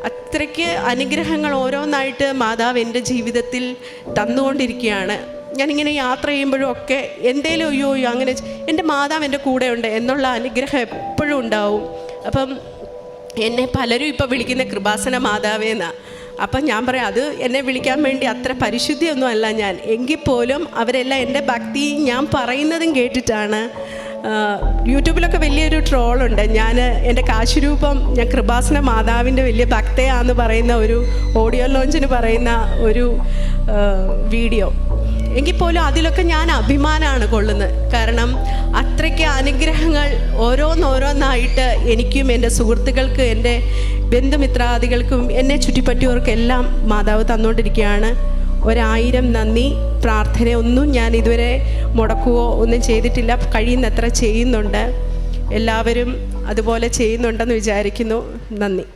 അത്രയ്ക്ക് അനുഗ്രഹങ്ങൾ ഓരോന്നായിട്ട് മാതാവ് എൻ്റെ ജീവിതത്തിൽ തന്നുകൊണ്ടിരിക്കുകയാണ്. ഞാനിങ്ങനെ യാത്ര ചെയ്യുമ്പോഴും ഒക്കെ എന്തേലും അയ്യോ അങ്ങനെ എൻ്റെ മാതാവ് എൻ്റെ കൂടെ ഉണ്ട് എന്നുള്ള അനുഗ്രഹം എപ്പോഴും ഉണ്ടാവും. അപ്പം എന്നെ പലരും ഇപ്പോൾ വിളിക്കുന്ന കൃപാസന മാതാവേന്നാണ്. അപ്പം ഞാൻ പറയാം, അത് എന്നെ വിളിക്കാൻ വേണ്ടി അത്ര പരിശുദ്ധിയൊന്നും അല്ല ഞാൻ, എങ്കിൽ പോലും അവരെല്ലാം എൻ്റെ ഭക്തി ഞാൻ പറയുന്നതും കേട്ടിട്ടാണ്. യൂട്യൂബിലൊക്കെ വലിയൊരു ട്രോളുണ്ട്, ഞാൻ എൻ്റെ കാശുരൂപം ഞാൻ കൃപാസന മാതാവിൻ്റെ വലിയ ഭക്തയാന്ന് പറയുന്ന ഒരു ഓഡിയോ ലോഞ്ചിന് പറയുന്ന ഒരു വീഡിയോ. എങ്കിൽ പോലും അതിലൊക്കെ ഞാൻ അഭിമാനമാണ് കൊള്ളുന്നത്. കാരണം അത്രയ്ക്ക് അനുഗ്രഹങ്ങൾ ഓരോന്നോരോന്നായിട്ട് എനിക്കും എൻ്റെ സുഹൃത്തുക്കൾക്ക്, എൻ്റെ ബന്ധുമിത്രാദികൾക്കും, എന്നെ ചുറ്റിപ്പറ്റിയവർക്കെല്ലാം മാതാവ് തന്നുകൊണ്ടിരിക്കുകയാണ്. 1000 നന്ദി. പ്രാർത്ഥനയൊന്നും ഞാൻ ഇതുവരെ മുടക്കുകയോ ഒന്നും ചെയ്തിട്ടില്ല, കഴിയുന്നത്ര ചെയ്യുന്നുണ്ട്. എല്ലാവരും അതുപോലെ ചെയ്യുന്നുണ്ടെന്ന് വിചാരിക്കുന്നു. നന്ദി.